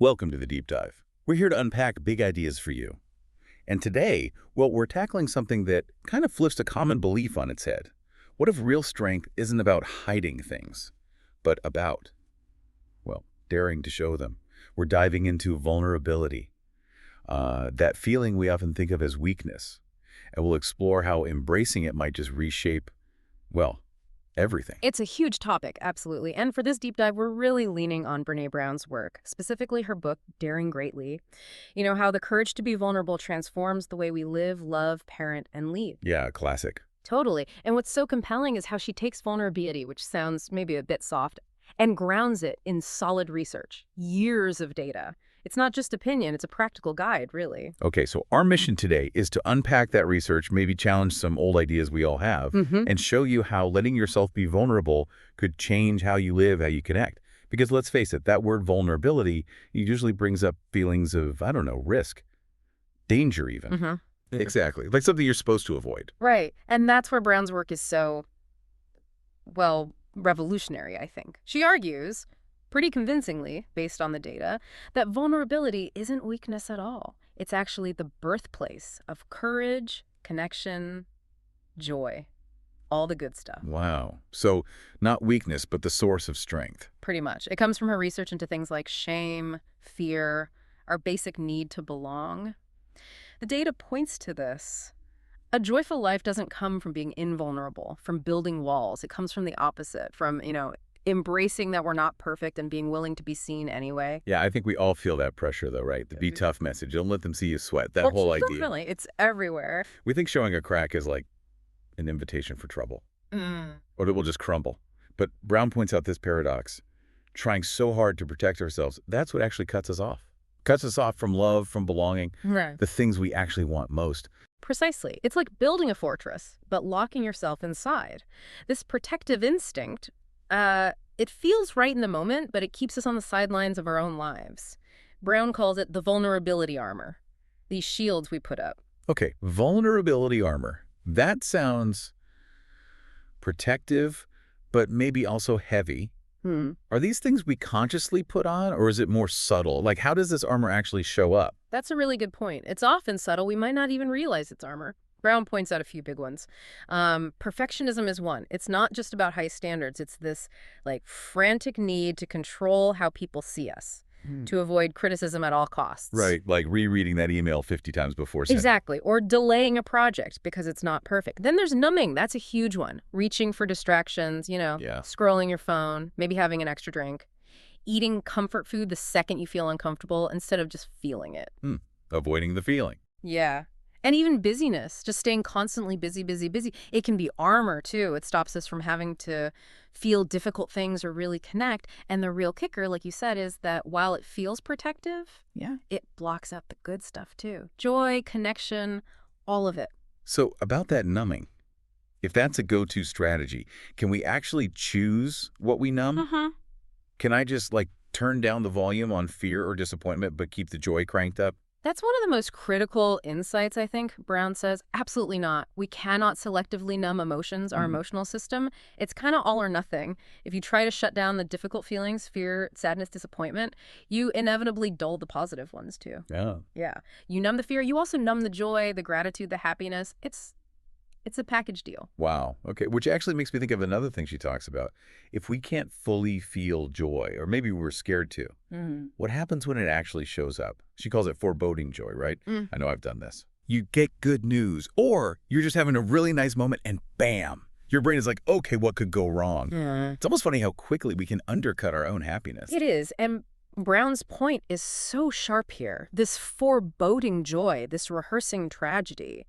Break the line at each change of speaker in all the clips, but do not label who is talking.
Welcome to the Deep Dive. We're here to unpack big ideas for you. And today, well, we're tackling something that kind of flips a common belief on its head. What if real strength isn't about hiding things, but about, well, daring to show them? We're diving into vulnerability, that feeling we often think of as weakness. And we'll explore how embracing it might just reshape, well, everything.
It's a huge topic, absolutely. And for this deep dive, we're really leaning on Brené Brown's work, specifically her book, Daring Greatly. You know, how the courage to be vulnerable transforms the way we live, love, parent, and lead.
Yeah, classic.
Totally. And what's so compelling is how she takes vulnerability, which sounds maybe a bit soft, and grounds it in solid research, years of data. It's not just opinion, it's a practical guide, really.
Okay, so our mission today is to unpack that research, maybe challenge some old ideas we all have, and show you how letting yourself be vulnerable could change how you live, how you connect. Because let's face it, that word vulnerability usually brings up feelings of, I don't know, risk, danger even. Exactly, like something you're supposed to avoid.
Right. And that's where Brown's work is so, well, revolutionary, I think. She argues, pretty convincingly, based on the data, that vulnerability isn't weakness at all. It's actually the birthplace of courage, connection, joy, all the good stuff.
Wow. So not weakness, but the source of strength.
Pretty much. It comes from her research into things like shame, fear, our basic need to belong. The data points to this. A joyful life doesn't come from being invulnerable, from building walls. It comes from the opposite, from, embracing that we're not perfect and being willing to be seen anyway.
Yeah, I think we all feel that pressure, though, right? The be tough message. Don't let them see you sweat. That whole idea.
Definitely. It's everywhere.
We think showing a crack is like an invitation for trouble. Or that we'll just crumble. But Brown points out this paradox. Trying so hard to protect ourselves, that's what actually cuts us off. Cuts us off from love, from belonging,
Right.
the things we actually want most.
Precisely. It's like building a fortress, but locking yourself inside. This protective instinct, it feels right in the moment, but it keeps us on the sidelines of our own lives. Brown calls it the vulnerability armor, these shields we put up.
Okay, vulnerability armor. That sounds protective, but maybe also heavy. Are these things we consciously put on, or is it more subtle? Like, how does this armor actually show up?
That's a really good point. It's often subtle. We might not even realize it's armor. Brown points out a few big ones. Perfectionism is one. It's not just about high standards. It's this frantic need to control how people see us, to avoid criticism at all costs.
Right, like rereading that email 50 times before sending.
Exactly. Or delaying a project because it's not perfect. Then there's numbing. That's a huge one. Reaching for distractions, scrolling your phone, maybe having an extra drink. Eating comfort food the second you feel uncomfortable instead of just feeling it.
Avoiding the feeling.
Yeah. And even busyness, just staying constantly busy, busy, busy. It can be armor, too. It stops us from having to feel difficult things or really connect. And the real kicker, like you said, is that while it feels protective, it blocks out the good stuff, too. Joy, connection, all of it.
So about that numbing, if that's a go-to strategy, can we actually choose what we numb? Can I just, turn down the volume on fear or disappointment but keep the joy cranked up?
That's one of the most critical insights, I think, Brown says. Absolutely not. We cannot selectively numb emotions, our emotional system. It's kind of all or nothing. If you try to shut down the difficult feelings, fear, sadness, disappointment, you inevitably dull the positive ones, too. Yeah. You numb the fear. You also numb the joy, the gratitude, the happiness. It's a package deal.
Wow. Okay. Which actually makes me think of another thing she talks about. If we can't fully feel joy, or maybe we're scared to, what happens when it actually shows up? She calls it foreboding joy, right? I know I've done this. You get good news, or you're just having a really nice moment and bam, your brain is like, okay, what could go wrong? It's almost funny how quickly we can undercut our own happiness.
It is. And Brown's point is so sharp here. This foreboding joy, this rehearsing tragedy,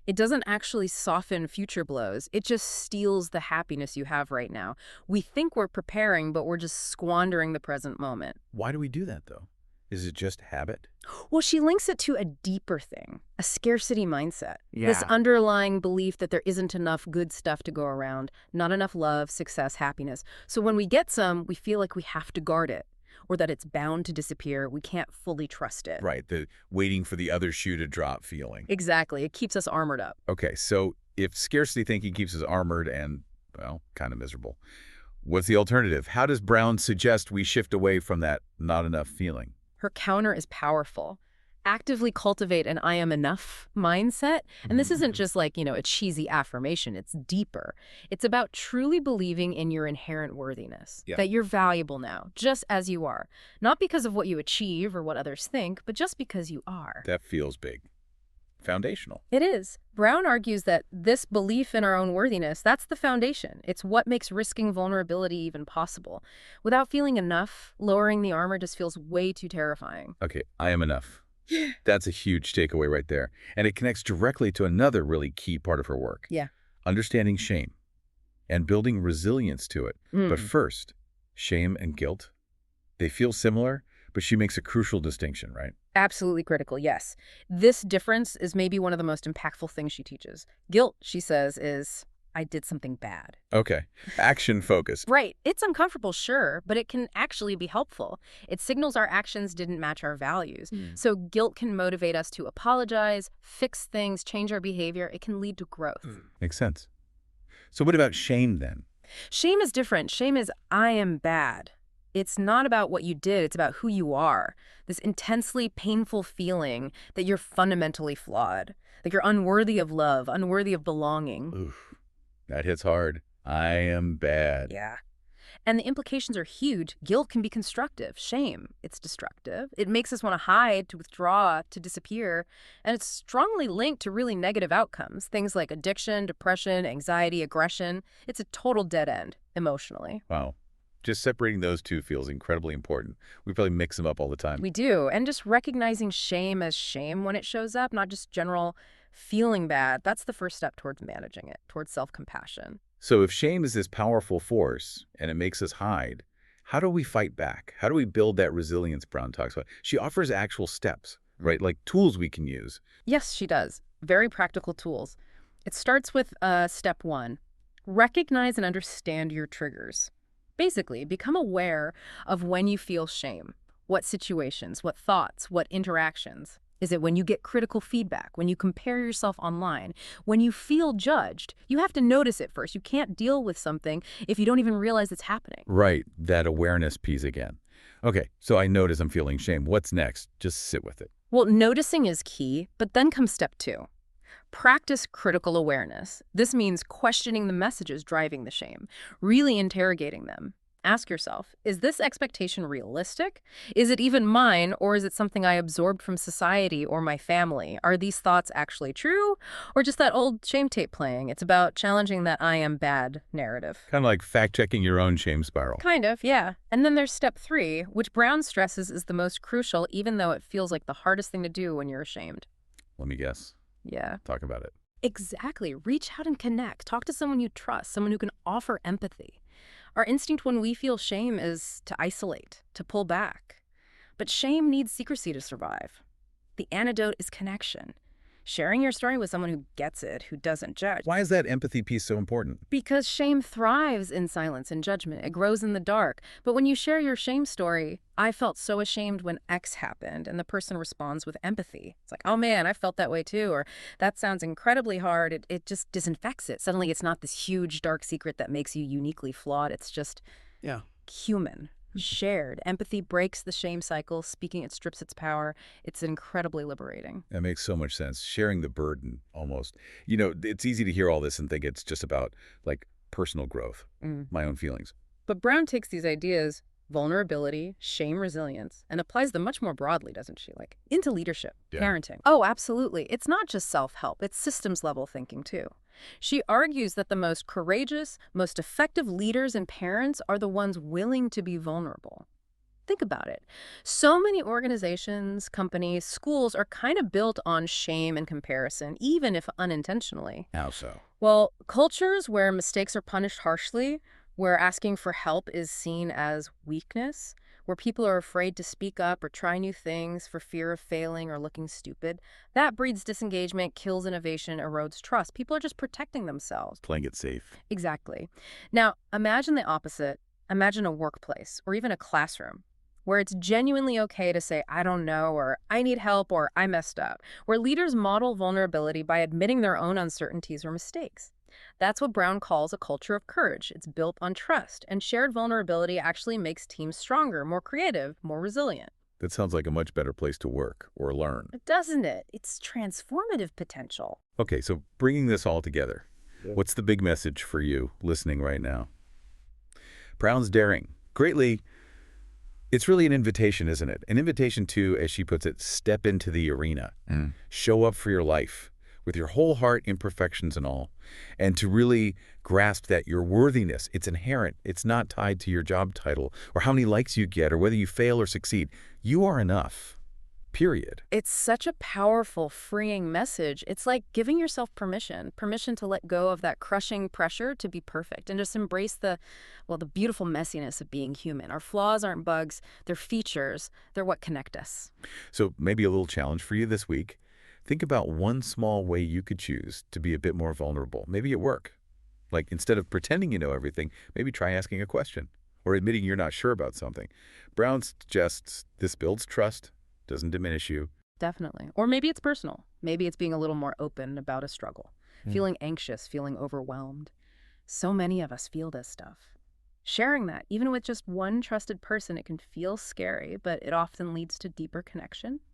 it doesn't actually soften future blows. It just steals the happiness you have right now. We think we're preparing, but we're just squandering the present moment.
Why do we do that, though? Is it just habit?
Well, she links it to a deeper thing, a scarcity mindset. This underlying belief that there isn't enough good stuff to go around, not enough love, success, happiness. So when we get some, we feel like we have to guard it, or that it's bound to disappear. We can't fully trust it.
Right, the waiting for the other shoe to drop feeling.
Exactly. It keeps us armored up.
Okay, so if scarcity thinking keeps us armored and, well, kind of miserable, what's the alternative? How does Brown suggest we shift away from that not enough feeling?
Her counter is powerful. Actively cultivate an I am enough mindset. And this isn't just like, a cheesy affirmation. It's deeper. It's about truly believing in your inherent worthiness,
Yeah.
that you're valuable now, just as you are. Not because of what you achieve or what others think, but just because you are.
That feels big. Foundational.
It is. Brown argues that this belief in our own worthiness, that's the foundation. It's what makes risking vulnerability even possible. Without feeling enough, lowering the armor just feels way too terrifying.
Okay, I am enough. That's a huge takeaway right there. And it connects directly to another really key part of her work.
Yeah.
Understanding shame and building resilience to it. But first, shame and guilt, they feel similar, but she makes a crucial distinction, right?
Absolutely critical, yes. This difference is maybe one of the most impactful things she teaches. Guilt, she says, is I did something bad.
Okay, action-focused.
Right. It's uncomfortable, sure, but it can actually be helpful. It signals our actions didn't match our values. So guilt can motivate us to apologize, fix things, change our behavior. It can lead to growth.
Makes sense. So what about shame then?
Shame is different. Shame is I am bad. It's not about what you did. It's about who you are. This intensely painful feeling that you're fundamentally flawed, that you're unworthy of love, unworthy of belonging.
Oof, that hits hard. I am bad.
Yeah. And the implications are huge. Guilt can be constructive. Shame, it's destructive. It makes us want to hide, to withdraw, to disappear. And it's strongly linked to really negative outcomes. Things like addiction, depression, anxiety, aggression. It's a total dead end emotionally.
Wow. Just separating those two feels incredibly important. We probably mix them up all the time.
We do. And just recognizing shame as shame when it shows up, not just general feeling bad, that's the first step towards managing it, towards self-compassion.
So if shame is this powerful force and it makes us hide, how do we fight back? How do we build that resilience Brown talks about? She offers actual steps, right? Like tools we can use.
Yes, she does. Very practical tools. It starts with step 1. Recognize and understand your triggers. Basically, become aware of when you feel shame. What situations, what thoughts, what interactions. Is it when you get critical feedback, when you compare yourself online, when you feel judged? You have to notice it first. You can't deal with something if you don't even realize it's happening.
Right, that awareness piece again. Okay, so I notice I'm feeling shame. What's next? Just sit with it.
Well, noticing is key, but then comes step 2. Practice critical awareness. This means questioning the messages driving the shame, really interrogating them. Ask yourself, is this expectation realistic? Is it even mine, or is it something I absorbed from society or my family? Are these thoughts actually true, or just that old shame tape playing? It's about challenging that I am bad narrative.
Kind of like fact-checking your own shame spiral.
Kind of, yeah. And then there's step 3, which Brown stresses is the most crucial, even though it feels like the hardest thing to do when you're ashamed.
Let me guess.
Yeah.
Talk about it.
Exactly. Reach out and connect. Talk to someone you trust, someone who can offer empathy. Our instinct when we feel shame is to isolate, to pull back. But shame needs secrecy to survive. The antidote is connection. Sharing your story with someone who gets it, who doesn't judge.
Why is that empathy piece so important?
Because shame thrives in silence and judgment. It grows in the dark. But when you share your shame story, I felt so ashamed when X happened, and the person responds with empathy. It's like, oh man, I felt that way too, or that sounds incredibly hard. It just disinfects it. Suddenly it's not this huge dark secret that makes you uniquely flawed. It's just human. Shared. Empathy breaks the shame cycle. Speaking it strips its power. It's incredibly liberating.
That makes so much sense. Sharing the burden, almost. You know, it's easy to hear all this and think it's just about, like, personal growth, my own feelings.
But Brown takes these ideas, vulnerability, shame, resilience, and applies them much more broadly, doesn't she? Like, into leadership, parenting. Oh, absolutely. It's not just self-help. It's systems-level thinking, too. She argues that the most courageous, most effective leaders and parents are the ones willing to be vulnerable. Think about it. So many organizations, companies, schools are kind of built on shame and comparison, even if unintentionally.
How so?
Well, cultures where mistakes are punished harshly, where asking for help is seen as weakness, where people are afraid to speak up or try new things for fear of failing or looking stupid, that breeds disengagement, kills innovation, erodes trust. People are just protecting themselves.
Playing it safe.
Exactly. Now, imagine the opposite. Imagine a workplace or even a classroom where it's genuinely okay to say, I don't know, or I need help, or I messed up, where leaders model vulnerability by admitting their own uncertainties or mistakes. That's what Brown calls a culture of courage. It's built on trust, and shared vulnerability actually makes teams stronger, more creative, more resilient.
That sounds like a much better place to work or learn.
Doesn't it? It's transformative potential.
Okay, so bringing this all together, what's the big message for you listening right now? Brown's daring. Greatly, it's really an invitation, isn't it? An invitation to, as she puts it, step into the arena. Show up for your life with your whole heart, imperfections and all, and to really grasp that your worthiness, it's inherent. It's not tied to your job title or how many likes you get or whether you fail or succeed. You are enough, period.
It's such a powerful, freeing message. It's like giving yourself permission to let go of that crushing pressure to be perfect and just embrace the beautiful messiness of being human. Our flaws aren't bugs, they're features. They're what connect us.
So maybe a little challenge for you this week. Think about one small way you could choose to be a bit more vulnerable, maybe at work. Like instead of pretending you know everything, maybe try asking a question or admitting you're not sure about something. Brown suggests this builds trust, doesn't diminish you.
Definitely. Or maybe it's personal. Maybe it's being a little more open about a struggle, feeling anxious, feeling overwhelmed. So many of us feel this stuff. Sharing that, even with just one trusted person, it can feel scary, but it often leads to deeper connection.